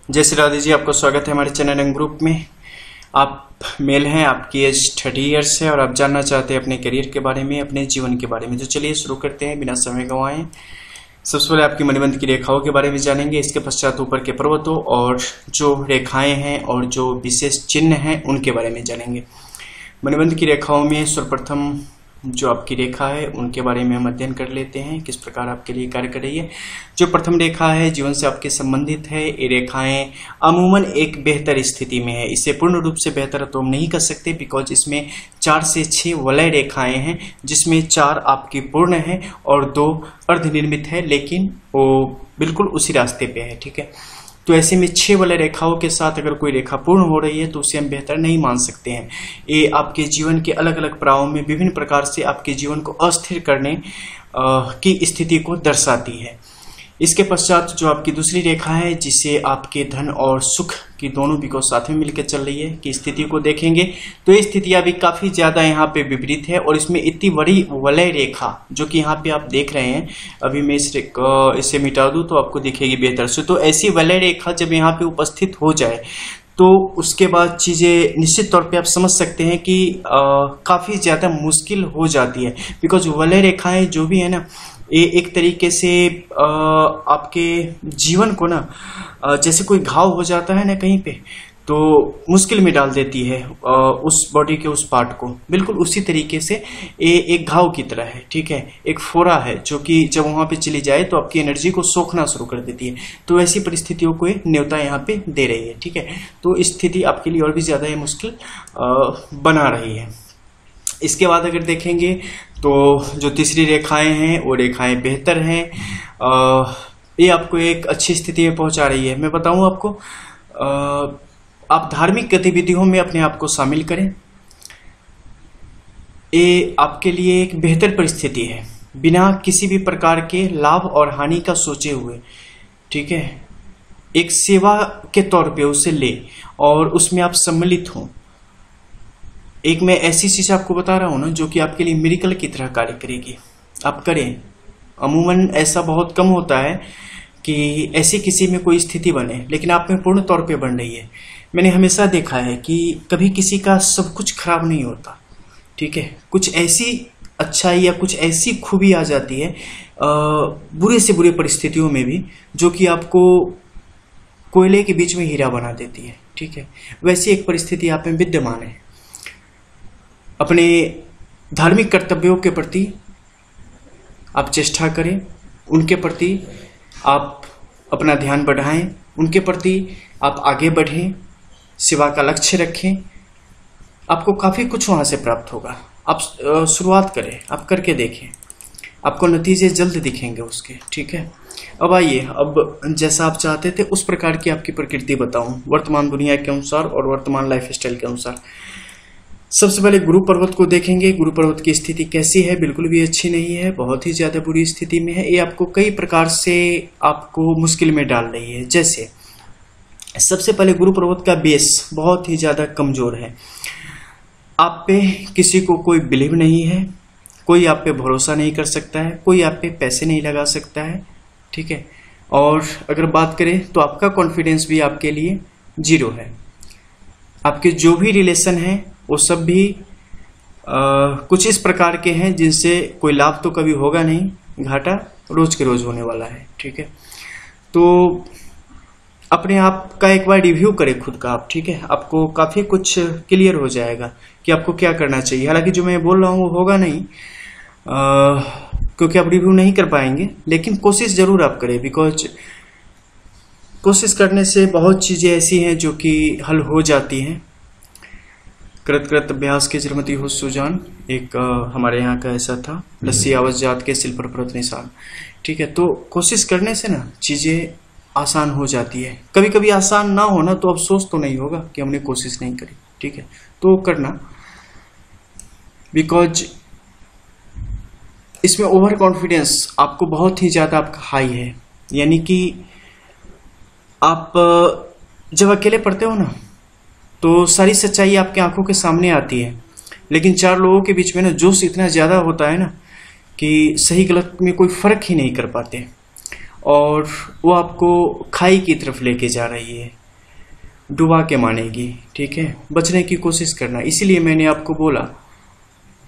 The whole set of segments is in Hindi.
जय श्री राधे जी, आपका स्वागत है हमारे चैनल एंड ग्रुप में। आप मेल हैं, आपकी एज 30 ईयर्स है और आप जानना चाहते हैं अपने करियर के बारे में, अपने जीवन के बारे में। तो चलिए शुरू करते हैं बिना समय गंवाए। सबसे पहले आपकी मणिबंध की रेखाओं के बारे में जानेंगे, इसके पश्चात ऊपर के पर्वतों और जो रेखाएं हैं और जो विशेष चिन्ह हैं उनके बारे में जानेंगे। मणिबंध की रेखाओं में सर्वप्रथम जो आपकी रेखा है उनके बारे में हम अध्ययन कर लेते हैं, किस प्रकार आपके लिए कार्य कर रही है। जो प्रथम रेखा है जीवन से आपके संबंधित है, ये रेखाएं अमूमन एक बेहतर स्थिति में है। इसे पूर्ण रूप से बेहतर तो हम नहीं कर सकते, बिकॉज इसमें 4 से 6 वलय रेखाएं हैं, जिसमें 4 आपकी पूर्ण है और 2 अर्धनिर्मित है, लेकिन वो बिल्कुल उसी रास्ते पे है। ठीक है, तो ऐसे में 6 वलय रेखाओं के साथ अगर कोई रेखा पूर्ण हो रही है तो उसे हम बेहतर नहीं मान सकते हैं। ये आपके जीवन के अलग अलग पड़ावों में विभिन्न प्रकार से आपके जीवन को अस्थिर करने की स्थिति को दर्शाती है। इसके पश्चात जो आपकी दूसरी रेखा है, जिसे आपके धन और सुख की दोनों भी साथ में मिलकर चल रही है की स्थिति को देखेंगे तो ये स्थितियां भी काफी ज्यादा यहाँ पे विपरीत है। और इसमें इतनी बड़ी वलय रेखा जो कि यहाँ पे आप देख रहे हैं, अभी मैं इसे मिटा दूं तो आपको दिखेगी बेहतर से। तो ऐसी वलय रेखा जब यहाँ पे उपस्थित हो जाए तो उसके बाद चीजें निश्चित तौर पे आप समझ सकते हैं कि काफी ज्यादा मुश्किल हो जाती है। बिकॉज वलय रेखाएं जो भी है ना, ये एक तरीके से आपके जीवन को ना जैसे कोई घाव हो जाता है ना कहीं पे, तो मुश्किल में डाल देती है उस बॉडी के उस पार्ट को। बिल्कुल उसी तरीके से ये एक घाव की तरह है। ठीक है, एक फोड़ा है जो कि जब वहां पे चली जाए तो आपकी एनर्जी को सोखना शुरू कर देती है। तो ऐसी परिस्थितियों को न्योता यहाँ पे दे रही है। ठीक है, तो स्थिति आपके लिए और भी ज्यादा मुश्किल बना रही है। इसके बाद अगर देखेंगे तो जो तीसरी रेखाएं हैं वो रेखाएं बेहतर हैं, ये आपको एक अच्छी स्थिति में पहुंचा रही है। मैं बताऊं आपको, आप धार्मिक गतिविधियों में अपने आप को शामिल करें, ये आपके लिए एक बेहतर परिस्थिति है, बिना किसी भी प्रकार के लाभ और हानि का सोचे हुए। ठीक है, एक सेवा के तौर पे उसे ले और उसमें आप सम्मिलित हों। एक मैं ऐसी चीज आपको बता रहा हूं ना जो कि आपके लिए मिरेकल की तरह कार्य करेगी, आप करें। अमूमन ऐसा बहुत कम होता है कि ऐसी किसी में कोई स्थिति बने, लेकिन आप में पूर्ण तौर पे बन रही है। मैंने हमेशा देखा है कि कभी किसी का सब कुछ खराब नहीं होता। ठीक है, कुछ ऐसी अच्छाई या कुछ ऐसी खूबी आ जाती है बुरे से बुरे परिस्थितियों में भी, जो कि आपको कोयले के बीच में हीरा बना देती है। ठीक है, वैसी एक परिस्थिति आप में विद्यमान है। अपने धार्मिक कर्तव्यों के प्रति आप चेष्टा करें, उनके प्रति आप अपना ध्यान बढ़ाएं, उनके प्रति आप आगे बढ़ें, सेवा का लक्ष्य रखें। आपको काफी कुछ वहां से प्राप्त होगा। आप शुरुआत करें, आप करके देखें, आपको नतीजे जल्द दिखेंगे उसके। ठीक है, अब आइए, अब जैसा आप चाहते थे उस प्रकार की आपकी प्रकृति बताऊं वर्तमान दुनिया के अनुसार और वर्तमान लाइफ स्टाइल के अनुसार। सबसे पहले गुरु पर्वत को देखेंगे। गुरु पर्वत की स्थिति कैसी है? बिल्कुल भी अच्छी नहीं है, बहुत ही ज्यादा बुरी स्थिति में है। ये आपको कई प्रकार से आपको मुश्किल में डाल रही है। जैसे सबसे पहले गुरु पर्वत का बेस बहुत ही ज्यादा कमजोर है। आप पे किसी को कोई बिलीव नहीं है, कोई आप पे भरोसा नहीं कर सकता है, कोई आप पे पैसे नहीं लगा सकता है। ठीक है, और अगर बात करें तो आपका कॉन्फिडेंस भी आपके लिए 0 है। आपके जो भी रिलेशन है वो सब भी कुछ इस प्रकार के हैं जिनसे कोई लाभ तो कभी होगा नहीं, घाटा रोज के रोज होने वाला है। ठीक है, तो अपने आप का एक बार रिव्यू करें खुद का आप। ठीक है, आपको काफी कुछ क्लियर हो जाएगा कि आपको क्या करना चाहिए। हालांकि जो मैं बोल रहा हूं वो होगा नहीं, क्योंकि आप रिव्यू नहीं कर पाएंगे, लेकिन कोशिश जरूर आप करें। बिकॉज कोशिश करने से बहुत चीजें ऐसी हैं जो कि हल हो जाती हैं। कृत कृत अभ्यास के जरमती हो सुजान, एक हमारे यहाँ का ऐसा था, लस्सी आवस जात के सिल पर प्रत निशान। ठीक है, तो कोशिश करने से ना चीजें आसान हो जाती है। कभी कभी आसान ना होना तो अफसोस तो नहीं होगा कि हमने कोशिश नहीं करी। ठीक है, तो करना, बिकॉज इसमें ओवर कॉन्फिडेंस आपको बहुत ही ज्यादा आपका हाई है। यानी कि आप जब अकेले पढ़ते हो ना तो सारी सच्चाई आपकी आंखों के सामने आती है, लेकिन 4 लोगों के बीच में ना जोश इतना ज्यादा होता है ना कि सही गलत में कोई फर्क ही नहीं कर पाते। और वो आपको खाई की तरफ लेके जा रही है, डुबा के मानेगी। ठीक है, बचने की कोशिश करना। इसीलिए मैंने आपको बोला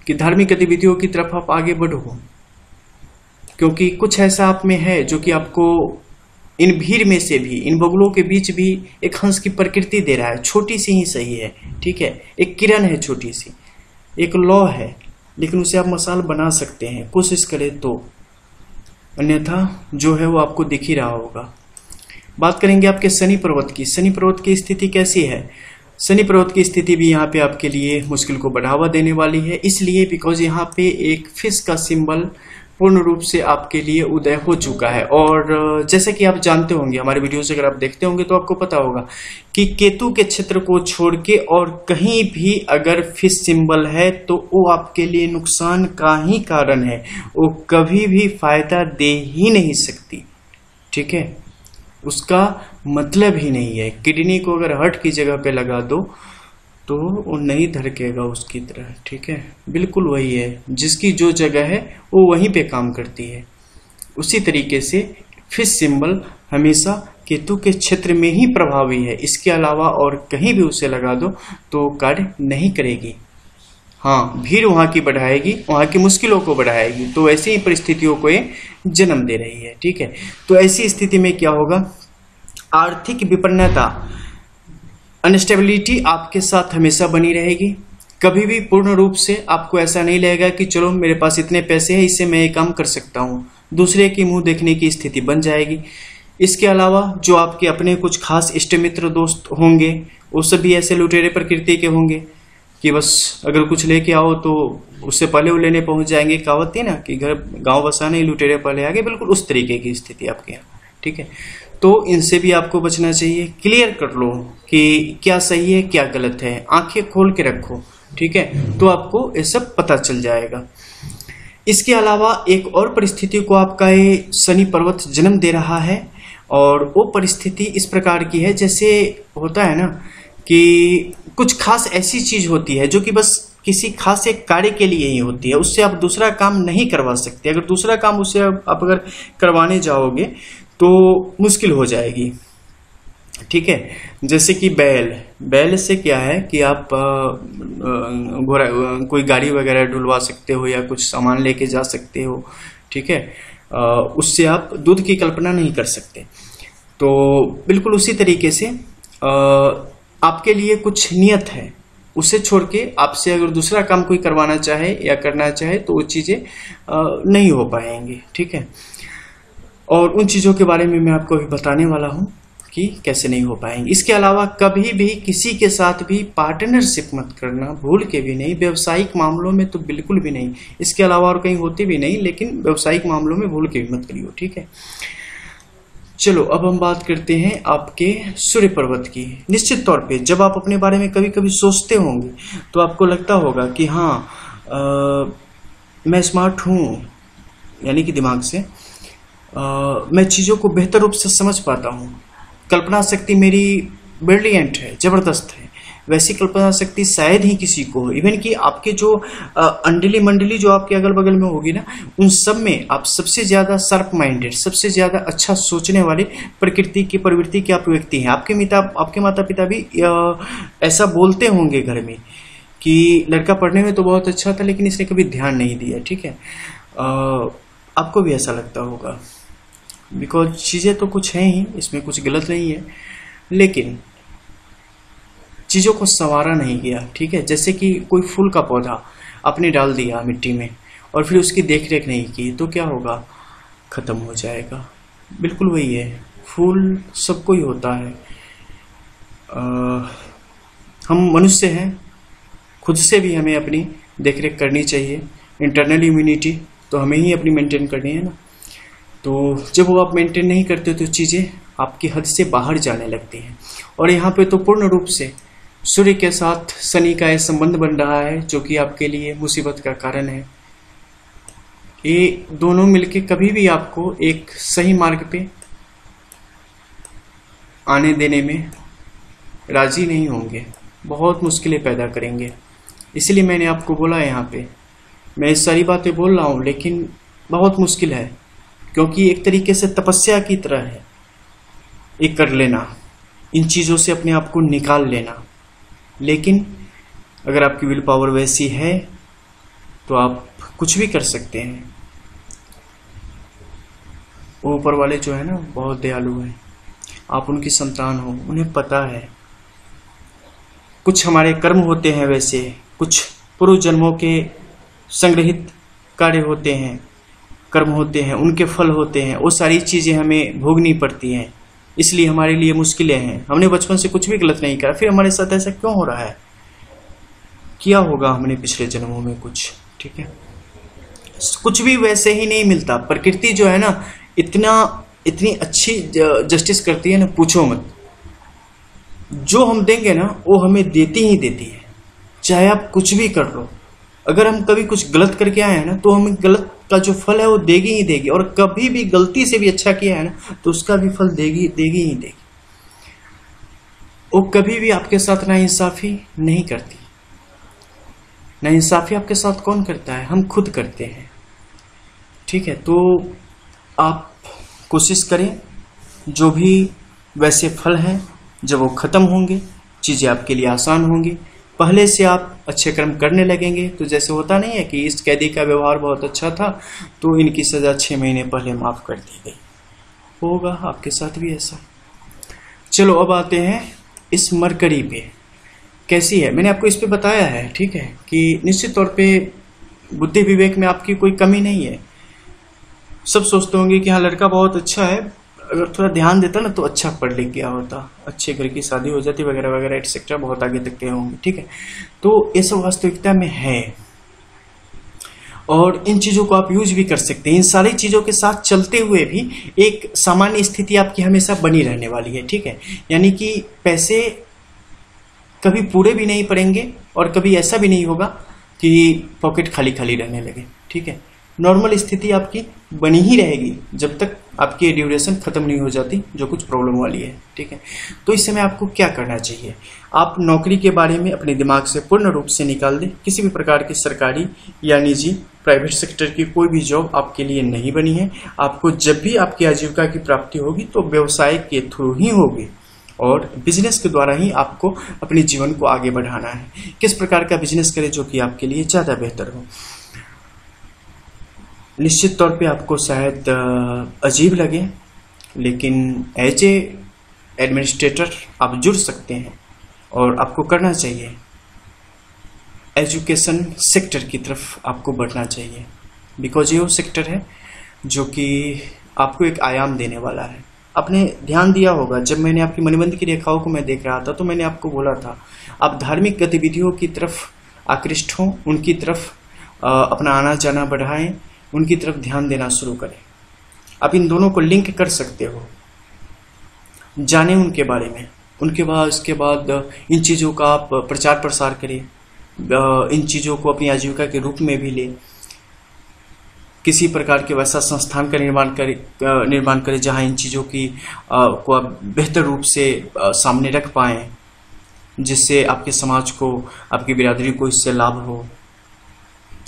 कि धार्मिक गतिविधियों की तरफ आप आगे बढ़ो, क्योंकि कुछ ऐसा आप में है जो कि आपको इन भीड़ में से भी, इन बगुलों के बीच भी एक हंस की प्रकृति दे रहा है। छोटी सी ही सही है, ठीक है, एक किरण है, छोटी सी एक लौ है, लेकिन उसे आप मसाल बना सकते हैं, कोशिश करें तो, अन्यथा जो है वो आपको दिख ही रहा होगा। बात करेंगे आपके शनि पर्वत की। शनि पर्वत की स्थिति कैसी है? शनि पर्वत की स्थिति भी यहाँ पे आपके लिए मुश्किल को बढ़ावा देने वाली है, इसलिए बिकॉज यहाँ पे एक फिश का सिंबल पूर्ण रूप से आपके लिए उदय हो चुका है। और जैसे कि आप जानते होंगे, हमारे वीडियो से अगर आप देखते होंगे तो आपको पता होगा कि केतु के क्षेत्र को छोड़ के और कहीं भी अगर फिश सिंबल है तो वो आपके लिए नुकसान का ही कारण है, वो कभी भी फायदा दे ही नहीं सकती। ठीक है, उसका मतलब ही नहीं है। किडनी को अगर हर्ट की जगह पे लगा दो तो वो नहीं धड़केगा उसकी तरह। ठीक है, बिल्कुल वही है, जिसकी जो जगह है वो वहीं पे काम करती है। उसी तरीके से फिश सिंबल हमेशा केतु के क्षेत्र में ही प्रभावी है, इसके अलावा और कहीं भी उसे लगा दो तो कार्य नहीं करेगी। हाँ, भीड़ वहां की बढ़ाएगी, वहां की मुश्किलों को बढ़ाएगी, तो ऐसी ही परिस्थितियों को ये जन्म दे रही है। ठीक है, तो ऐसी स्थिति में क्या होगा? आर्थिक विपन्नता, अनस्टेबिलिटी आपके साथ हमेशा बनी रहेगी। कभी भी पूर्ण रूप से आपको ऐसा नहीं लगेगा कि चलो मेरे पास इतने पैसे हैं, इससे मैं ये काम कर सकता हूँ। दूसरे की मुंह देखने की स्थिति बन जाएगी। इसके अलावा जो आपके अपने कुछ खास इष्ट मित्र दोस्त होंगे, वो सभी ऐसे लुटेरे प्रकृति के होंगे कि बस अगर कुछ लेके आओ तो उससे पहले वो लेने पहुंच जाएंगे। कहावत है ना कि घर गांव बसा नहीं, लुटेरे पहले आगे, बिल्कुल उस तरीके की स्थिति आपके यहाँ। ठीक है, तो इनसे भी आपको बचना चाहिए। क्लियर कर लो कि क्या सही है क्या गलत है, आंखें खोल के रखो। ठीक है, तो आपको ये सब पता चल जाएगा। इसके अलावा एक और परिस्थिति को आपका ये शनि पर्वत जन्म दे रहा है, और वो परिस्थिति इस प्रकार की है, जैसे होता है ना कि कुछ खास ऐसी चीज होती है जो कि बस किसी खास एक कार्य के लिए ही होती है, उससे आप दूसरा काम नहीं करवा सकते। अगर दूसरा काम उससे आप अगर करवाने जाओगे तो मुश्किल हो जाएगी। ठीक है, जैसे कि बैल से क्या है कि आप घोड़ा, कोई गाड़ी वगैरह ढुलवा सकते हो या कुछ सामान लेके जा सकते हो। ठीक है, उससे आप दूध की कल्पना नहीं कर सकते। तो बिल्कुल उसी तरीके से आपके लिए कुछ नियत है, उसे छोड़ के आपसे अगर दूसरा काम कोई करवाना चाहे या करना चाहे तो वो चीजें नहीं हो पाएंगी। ठीक है, और उन चीजों के बारे में मैं आपको अभी बताने वाला हूं कि कैसे नहीं हो पाएंगे। इसके अलावा कभी भी किसी के साथ भी पार्टनरशिप मत करना, भूल के भी नहीं। व्यावसायिक मामलों में तो बिल्कुल भी नहीं, इसके अलावा और कहीं होती भी नहीं, लेकिन व्यावसायिक मामलों में भूल के भी मत करियो। ठीक है, चलो अब हम बात करते हैं आपके सूर्य पर्वत की। निश्चित तौर पे जब आप अपने बारे में कभी कभी सोचते होंगे तो आपको लगता होगा कि हाँ मैं स्मार्ट हूँ, यानी कि दिमाग से मैं चीज़ों को बेहतर रूप से समझ पाता हूँ, कल्पना शक्ति मेरी ब्रिलियंट है, जबरदस्त है। वैसी कल्पना शक्ति शायद ही किसी को हो। इवन कि आपके जो अंडली मंडली जो आपके अगल बगल में होगी ना, उन सब में आप सबसे ज्यादा शार्प माइंडेड, सबसे ज्यादा अच्छा सोचने वाले प्रकृति की प्रवृत्ति के आप व्यक्ति हैं। आपके माता पिता भी ऐसा बोलते होंगे घर में कि लड़का पढ़ने में तो बहुत अच्छा था लेकिन इसने कभी ध्यान नहीं दिया। ठीक है, आपको भी ऐसा लगता होगा, बिकॉज चीजें तो कुछ हैं ही, इसमें कुछ गलत नहीं है, लेकिन चीजों को संवारा नहीं गया। ठीक है, जैसे कि कोई फूल का पौधा आपने डाल दिया मिट्टी में और फिर उसकी देखरेख नहीं की तो क्या होगा? खत्म हो जाएगा। बिल्कुल वही है, फूल सबको ही होता है। हम मनुष्य हैं, खुद से भी हमें अपनी देखरेख करनी चाहिए। इंटरनल इम्यूनिटी तो हमें ही अपनी मेंटेन करनी है ना। तो जब वो आप मेंटेन नहीं करते तो चीजें आपकी हद से बाहर जाने लगती हैं। और यहाँ पे तो पूर्ण रूप से सूर्य के साथ शनि का यह संबंध बन रहा है जो कि आपके लिए मुसीबत का कारण है। ये दोनों मिलके कभी भी आपको एक सही मार्ग पे आने देने में राजी नहीं होंगे, बहुत मुश्किलें पैदा करेंगे। इसलिए मैंने आपको बोला यहाँ पे, मैं सारी बातें बोल रहा हूँ लेकिन बहुत मुश्किल है। क्योंकि एक तरीके से तपस्या की तरह है एक कर लेना, इन चीजों से अपने आप को निकाल लेना। लेकिन अगर आपकी विल पावर वैसी है तो आप कुछ भी कर सकते हैं। वो ऊपर वाले जो है ना बहुत दयालु हैं, आप उनकी संतान हो, उन्हें पता है। कुछ हमारे कर्म होते हैं वैसे, कुछ पूर्व जन्मों के संग्रहित कार्य होते हैं, कर्म होते हैं, उनके फल होते हैं, वो सारी चीजें हमें भोगनी पड़ती हैं, इसलिए हमारे लिए मुश्किलें हैं। हमने बचपन से कुछ भी गलत नहीं करा, फिर हमारे साथ ऐसा क्यों हो रहा है? किया होगा हमने पिछले जन्मों में कुछ, ठीक है। कुछ भी वैसे ही नहीं मिलता। प्रकृति जो है ना इतनी अच्छी जस्टिस करती है ना, पूछो मत। जो हम देंगे ना वो हमें देती ही देती है, चाहे आप कुछ भी कर लो। अगर हम कभी कुछ गलत करके आए हैं ना तो हमें गलत का जो फल है वो देगी ही देगी, और कभी भी गलती से भी अच्छा किया है ना तो उसका भी फल देगी ही देगी। वो कभी भी आपके साथ नाइंसाफी नहीं करती। नाइंसाफी आपके साथ कौन करता है? हम खुद करते हैं, ठीक है। तो आप कोशिश करें, जो भी वैसे फल हैं जब वो खत्म होंगे, चीजें आपके लिए आसान होंगी। पहले से आप अच्छे कर्म करने लगेंगे तो जैसे होता नहीं है कि इस कैदी का व्यवहार बहुत अच्छा था तो इनकी सजा 6 महीने पहले माफ कर दी गई, होगा आपके साथ भी ऐसा। चलो अब आते हैं इस मरकरी पे, कैसी है। मैंने आपको इस पे बताया है, ठीक है, कि निश्चित तौर पे बुद्धि विवेक में आपकी कोई कमी नहीं है। सब सोचते होंगे कि हाँ लड़का बहुत अच्छा है, अगर थोड़ा ध्यान देता ना तो अच्छा पढ़ लिख गया होता, अच्छे घर की शादी हो जाती वगैरह वगैरह एटसेट्रा, बहुत आगे तक के होंगे, ठीक है। तो ये सब वास्तविकता में है और इन चीजों को आप यूज भी कर सकते हैं। इन सारी चीजों के साथ चलते हुए भी एक सामान्य स्थिति आपकी हमेशा बनी रहने वाली है, ठीक है। यानी कि पैसे कभी पूरे भी नहीं पड़ेंगे और कभी ऐसा भी नहीं होगा कि पॉकेट खाली खाली रहने लगे, ठीक है। नॉर्मल स्थिति आपकी बनी ही रहेगी जब तक आपकी ड्यूरेशन खत्म नहीं हो जाती, जो कुछ प्रॉब्लम वाली है, ठीक है। तो इस समय आपको क्या करना चाहिए? आप नौकरी के बारे में अपने दिमाग से पूर्ण रूप से निकाल दें। किसी भी प्रकार की सरकारी या निजी प्राइवेट सेक्टर की कोई भी जॉब आपके लिए नहीं बनी है। आपको जब भी आपकी आजीविका की प्राप्ति होगी तो व्यवसाय के थ्रू ही होगी और बिजनेस के द्वारा ही आपको अपने जीवन को आगे बढ़ाना है। किस प्रकार का बिजनेस करें जो कि आपके लिए ज्यादा बेहतर हो। निश्चित तौर पे आपको शायद अजीब लगे, लेकिन एज ए एडमिनिस्ट्रेटर आप जुड़ सकते हैं और आपको करना चाहिए। एजुकेशन सेक्टर की तरफ आपको बढ़ना चाहिए, बिकॉज ये वो सेक्टर है जो कि आपको एक आयाम देने वाला है। आपने ध्यान दिया होगा जब मैंने आपकी मणिबंध की रेखाओं को मैं देख रहा था तो मैंने आपको बोला था आप धार्मिक गतिविधियों की तरफ आकृष्ट हों, उनकी तरफ अपना आना जाना बढ़ाएं, उनकी तरफ ध्यान देना शुरू करें। आप इन दोनों को लिंक कर सकते हो, जाने उनके बारे में, उनके बाद उसके बाद इन चीज़ों का आप प्रचार प्रसार करें, इन चीज़ों को अपनी आजीविका के रूप में भी लें। किसी प्रकार के वैसा संस्थान का निर्माण करें जहां इन चीज़ों की को आप बेहतर रूप से सामने रख पाएं, जिससे आपके समाज को, आपकी बिरादरी को इससे लाभ हो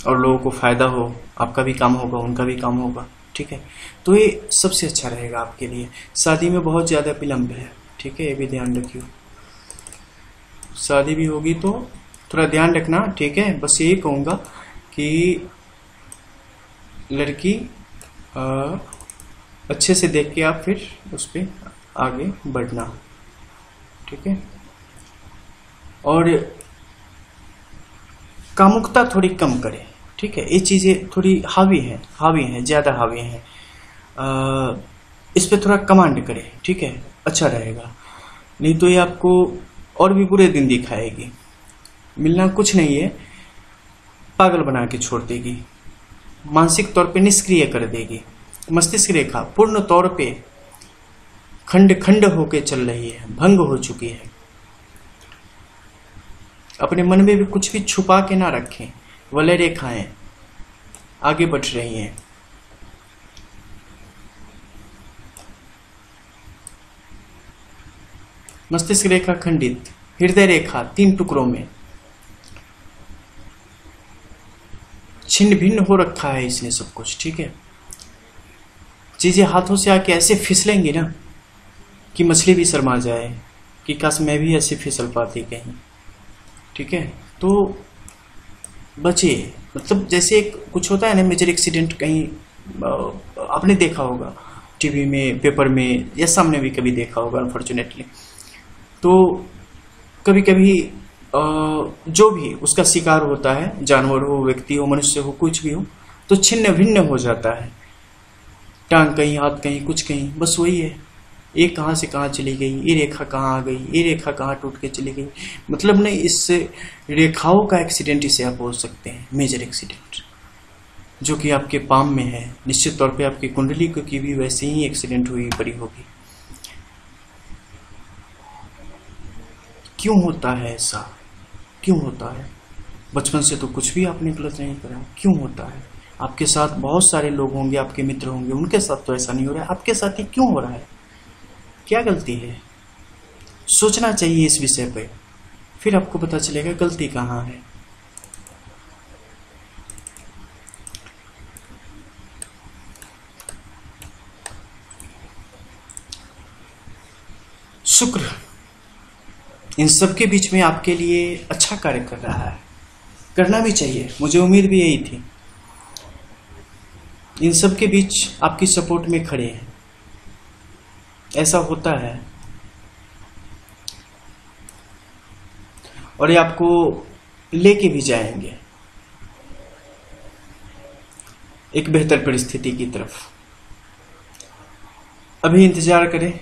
और लोगों को फायदा हो। आपका भी काम होगा, उनका भी काम होगा, ठीक है। तो ये सबसे अच्छा रहेगा आपके लिए। शादी में बहुत ज़्यादा विलम्ब है, ठीक है, ये भी ध्यान रखिए। शादी भी होगी तो थोड़ा ध्यान रखना, ठीक है। बस यही कहूँगा कि लड़की अच्छे से देख के आप फिर उस पर आगे बढ़ना, ठीक है। और कामुकता थोड़ी कम करें, ठीक है। ये चीज़ें थोड़ी हावी हैं, ज़्यादा हावी हैं। इस पे थोड़ा कमांड करें, ठीक है, अच्छा रहेगा। नहीं तो ये आपको और भी बुरे दिन दिखाएगी। मिलना कुछ नहीं है, पागल बना के छोड़ देगी, मानसिक तौर पे निष्क्रिय कर देगी। मस्तिष्क रेखा पूर्ण तौर पे खंड खंड होके चल रही है, भंग हो चुकी है। अपने मन में भी कुछ भी छुपा के ना रखें। वलय रेखाएं आगे बढ़ रही हैं। मस्तिष्क रेखा खंडित, हृदय रेखा 3 टुकड़ों में छिन्न भिन्न हो रखा है इसने सब कुछ, ठीक है। चीजें हाथों से आके ऐसे फिसलेंगी ना कि मछली भी शर्मा जाए कि काश मैं भी ऐसे फिसल पाती कहीं। ठीक है, तो बचिए। मतलब जैसे एक कुछ होता है ना, मेजर एक्सीडेंट कहीं आपने देखा होगा टीवी में, पेपर में, या सामने भी कभी देखा होगा अनफॉर्चुनेटली। तो कभी कभी जो भी उसका शिकार होता है, जानवर हो, व्यक्ति हो, मनुष्य हो, कुछ भी हो, तो छिन्न भिन्न हो जाता है। टांग कहीं, हाथ कहीं, कुछ कहीं, बस वही है। ये कहाँ से कहाँ चली गई, ये रेखा कहाँ आ गई, ये रेखा कहाँ टूट के चली गई। मतलब नहीं, इस रेखाओं का एक्सीडेंट इसे आप बोल सकते हैं, मेजर एक्सीडेंट, जो कि आपके पाम में है। निश्चित तौर पे आपकी कुंडली की भी वैसे ही एक्सीडेंट हुई पड़ी होगी। क्यों होता है ऐसा, क्यों होता है? बचपन से तो कुछ भी आपने गलत नहीं करा, क्यों होता है? आपके साथ बहुत सारे लोग होंगे, आपके मित्र होंगे, उनके साथ तो ऐसा नहीं हो रहा है, आपके साथ ही क्यों हो रहा है? क्या गलती है? सोचना चाहिए इस विषय पे, फिर आपको पता चलेगा गलती कहाँ है। शुक्र इन सब के बीच में आपके लिए अच्छा कार्य कर रहा है, करना भी चाहिए, मुझे उम्मीद भी यही थी। इन सब के बीच आपकी सपोर्ट में खड़े हैं, ऐसा होता है। और ये आपको लेके भी जाएंगे एक बेहतर परिस्थिति की तरफ। अभी इंतजार करें,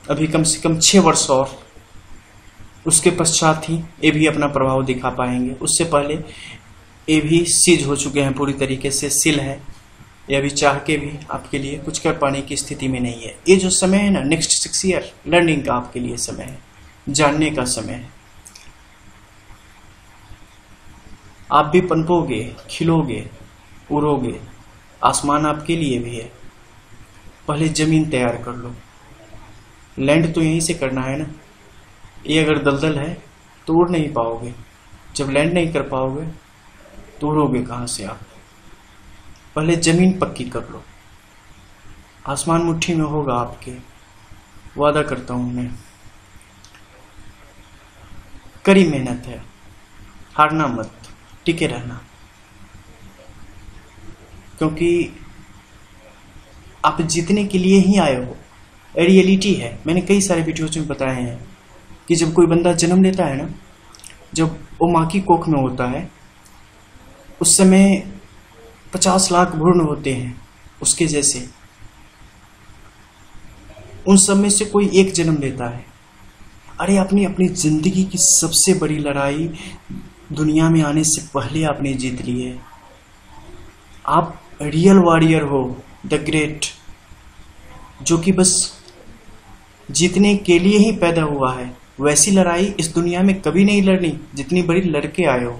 अभी कम से कम 6 वर्ष और, उसके पश्चात ही ये भी अपना प्रभाव दिखा पाएंगे। उससे पहले ये भी सीज हो चुके हैं, पूरी तरीके से सील है। ये अभी चाह के भी आपके लिए कुछ कर पाने की स्थिति में नहीं है। ये जो समय है ना, नेक्स्ट 6 ईयर लर्निंग का आपके लिए समय है, जानने का समय है। आप भी पनपोगे, खिलोगे, उड़ोगे, आसमान आपके लिए भी है। पहले जमीन तैयार कर लो, लैंड तो यहीं से करना है ना। ये अगर दलदल है तो उड़ नहीं पाओगे, जब लैंड नहीं कर पाओगे तो उड़ोगे कहाँ से आप? पहले जमीन पक्की कर लो, आसमान मुट्ठी में होगा आपके, वादा करता हूं मैं। कड़ी मेहनत है, हारना मत, टिके रहना, क्योंकि आप जीतने के लिए ही आए हो। रियलिटी है, मैंने कई सारे वीडियोज में बताए हैं कि जब कोई बंदा जन्म लेता है ना, जब वो माँ की कोख में होता है, उस समय 50 लाख भ्रूण होते हैं उसके जैसे। उन सब में से कोई एक जन्म लेता है। अरे आपने अपनी जिंदगी की सबसे बड़ी लड़ाई दुनिया में आने से पहले आपने जीत ली है। आप रियल वॉरियर हो, द ग्रेट, जो कि बस जीतने के लिए ही पैदा हुआ है। वैसी लड़ाई इस दुनिया में कभी नहीं लड़नी जितनी बड़ी लड़के आए हो।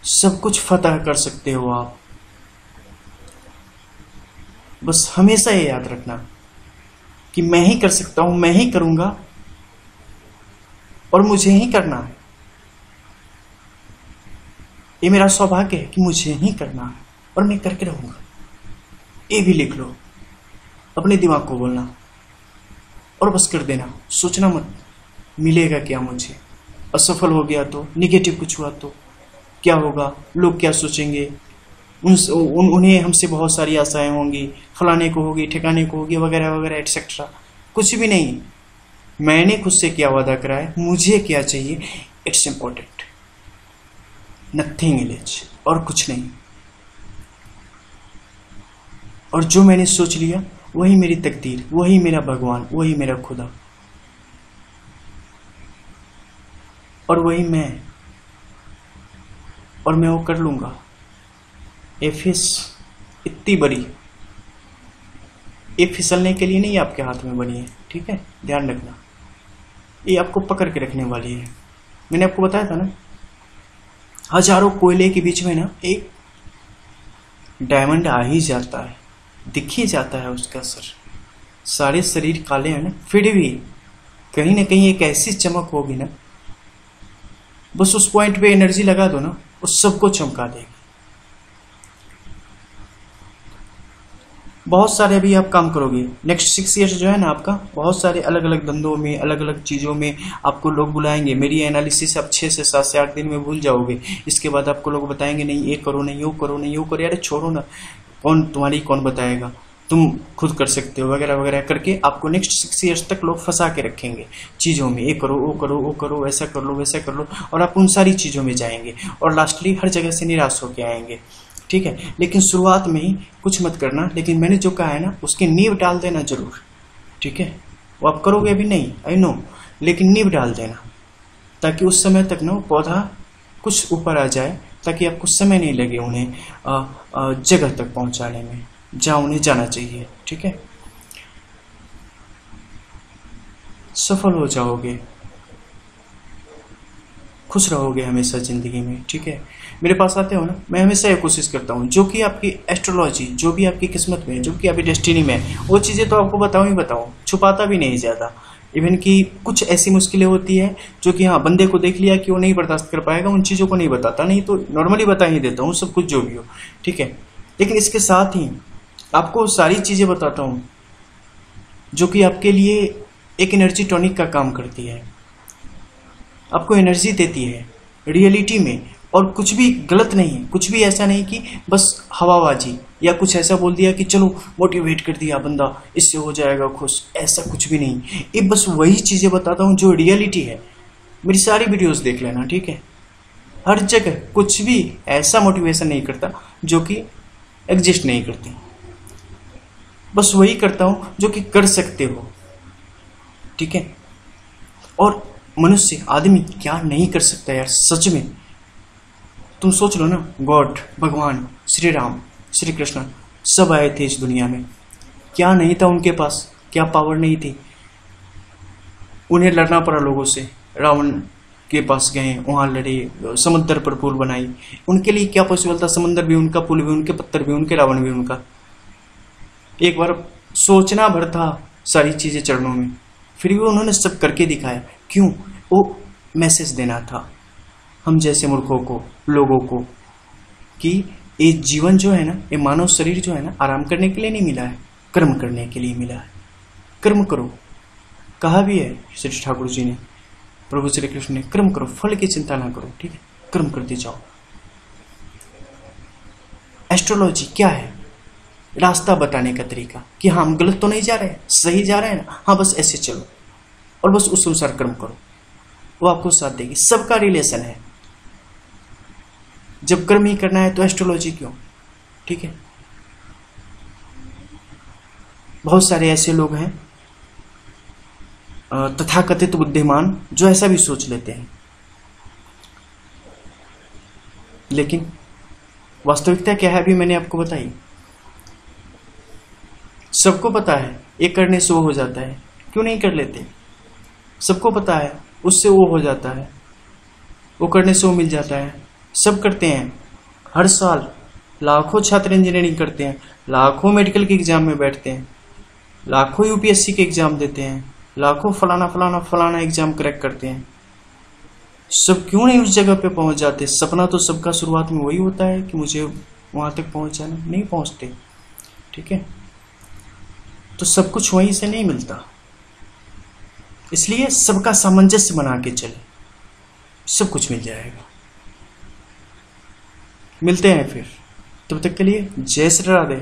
सब कुछ फतह कर सकते हो आप, बस हमेशा ये याद रखना कि मैं ही कर सकता हूं, मैं ही करूंगा और मुझे ही करना है। ये मेरा सौभाग्य है कि मुझे ही करना है और मैं करके रहूंगा। ये भी लिख लो, अपने दिमाग को बोलना और बस कर देना। सोचना मत मिलेगा क्या मुझे, असफल हो गया तो, निगेटिव कुछ हुआ तो क्या होगा, लोग क्या सोचेंगे, उन्हें हमसे बहुत सारी आशाएं होंगी, फलाने को होगी, ठिकाने को होगी, वगैरह वगैरह एटसेट्रा। कुछ भी नहीं, मैंने खुद से क्या वादा करा है, मुझे क्या चाहिए, इट्स इम्पोर्टेंट, नथिंग एल्स, और कुछ नहीं। और जो मैंने सोच लिया वही मेरी तकदीर, वही मेरा भगवान, वही मेरा खुदा, और वही मैं, और मैं वो कर लूंगा। ये फिश इतनी बड़ी, ये फिसलने के लिए नहीं आपके हाथ में बनी है, ठीक है, ध्यान रखना। ये आपको पकड़ के रखने वाली है। मैंने आपको बताया था ना, हजारों कोयले के बीच में ना एक डायमंड आ ही जाता है, दिख ही जाता है उसका सर। सारे शरीर काले हैं ना, फिर भी कहीं ना कहीं एक ऐसी चमक होगी ना, बस उस पॉइंट पे एनर्जी लगा दो ना, उस सबको चमका देगी। बहुत सारे अभी आप काम करोगे। नेक्स्ट 6 ईयर्स जो है ना आपका, बहुत सारे अलग अलग धंधों में, अलग अलग चीज़ों में आपको लोग बुलाएंगे। मेरी एनालिसिस आप 6 से 7 से 8 दिन में भूल जाओगे। इसके बाद आपको लोग बताएंगे नहीं ये करो, नहीं वो करो, नहीं वो करो। यार छोड़ो ना, कौन बताएगा, तुम खुद कर सकते हो वगैरह वगैरह करके आपको नेक्स्ट 6 ईयर्स तक लोग फंसा के रखेंगे चीज़ों में। ये करो, वो करो, वो करो, ऐसा कर लो, वैसा कर लो, और आप उन सारी चीज़ों में जाएंगे और लास्टली हर जगह से निराश होके आएंगे। ठीक है, लेकिन शुरुआत में ही कुछ मत करना, लेकिन मैंने जो कहा है ना उसकी नींव डाल देना जरूर। ठीक है, वो आप करोगे अभी नहीं, आई नो, लेकिन नींव डाल देना ताकि उस समय तक ना पौधा कुछ ऊपर आ जाए, ताकि आपको समय नहीं लगे उन्हें जगह तक पहुंचाने में जहां उन्हें जाना चाहिए। ठीक है, सफल हो जाओगे, खुश रहोगे हमेशा जिंदगी में। ठीक है, मेरे पास आते हो ना, मैं हमेशा ये कोशिश करता हूँ जो कि आपकी एस्ट्रोलॉजी, जो भी आपकी किस्मत में, जो कि आपकी डेस्टिनी में, वो चीज़ें तो आपको बताऊँ, छुपाता भी नहीं ज़्यादा। इवन कि कुछ ऐसी मुश्किलें होती है जो कि हाँ बंदे को देख लिया कि वो नहीं बर्दाश्त कर पाएगा, उन चीज़ों को नहीं बताता, नहीं तो नॉर्मली बता ही देता हूँ सब कुछ जो भी हो। ठीक है, लेकिन इसके साथ ही आपको सारी चीज़ें बताता हूँ जो कि आपके लिए एक एनर्जी टॉनिक का काम करती है, आपको एनर्जी देती है रियलिटी में। और कुछ भी गलत नहीं है, कुछ भी ऐसा नहीं कि बस हवाबाजी या कुछ ऐसा बोल दिया कि चलो मोटिवेट कर दिया बंदा, इससे हो जाएगा खुश, ऐसा कुछ भी नहीं। ये बस वही चीज़ें बताता हूँ जो रियलिटी है। मेरी सारी वीडियोस देख लेना। ठीक है, हर जगह कुछ भी ऐसा मोटिवेशन नहीं करता जो कि एग्जिस्ट नहीं करती, बस वही करता हूँ जो कि कर सकते हो। ठीक है, और मनुष्य, आदमी क्या नहीं कर सकता यार, सच में तुम सोच लो ना। गॉड, भगवान, श्री राम, श्री कृष्ण सब आए थे इस दुनिया में, क्या नहीं था उनके पास, क्या पावर नहीं थी। उन्हें लड़ना पड़ा लोगों से, रावण के पास गए, वहां लड़े, समुद्र पर पुल बनाई। उनके लिए क्या पॉसिबल था, समुद्र भी उनका, पुल भी उनके, पत्थर भी उनके, रावण भी उनका। एक बार सोचना भर था सारी चीजें चरणों में, फिर भी उन्होंने सब करके दिखाया। क्यों? वो मैसेज देना था हम जैसे मूर्खों को, लोगों को, कि ये जीवन जो है ना, ये मानव शरीर जो है ना, आराम करने के लिए नहीं मिला है, कर्म करने के लिए मिला है। कर्म करो, कहा भी है श्री ठाकुर जी ने, प्रभु श्री कृष्ण ने, कर्म करो, फल की चिंता ना करो। ठीक है, कर्म करते जाओ। एस्ट्रोलॉजी क्या है? रास्ता बताने का तरीका कि हाँ हम गलत तो नहीं जा रहे, सही जा रहे हैं ना, हाँ बस ऐसे चलो और बस उस अनुसार कर्म करो, वो आपको साथ देगी। सबका रिलेशन है, जब कर्म ही करना है तो एस्ट्रोलॉजी क्यों? ठीक है, बहुत सारे ऐसे लोग हैं तथाकथित बुद्धिमान जो ऐसा भी सोच लेते हैं, लेकिन वास्तविकता क्या है अभी मैंने आपको बताई। सबको पता है ये करने से वो हो जाता है, क्यों नहीं कर लेते? सबको पता है उससे वो हो जाता है, वो करने से वो मिल जाता है, सब करते हैं। हर साल लाखों छात्र इंजीनियरिंग करते हैं, लाखों मेडिकल के एग्जाम में बैठते हैं, लाखों यूपीएससी के एग्जाम देते हैं, लाखों फलाना फलाना फलाना एग्जाम क्रैक करते हैं। सब क्यों नहीं उस जगह पे पहुंच जाते? सपना तो सबका शुरुआत में वही होता है कि मुझे वहां तक पहुंच जाना, नहीं पहुंचते। ठीक है, तो सब कुछ वहीं से नहीं मिलता, इसलिए सबका सामंजस्य बना के चले, सब कुछ मिल जाएगा। मिलते हैं फिर, तब तक के लिए जय श्री राधे।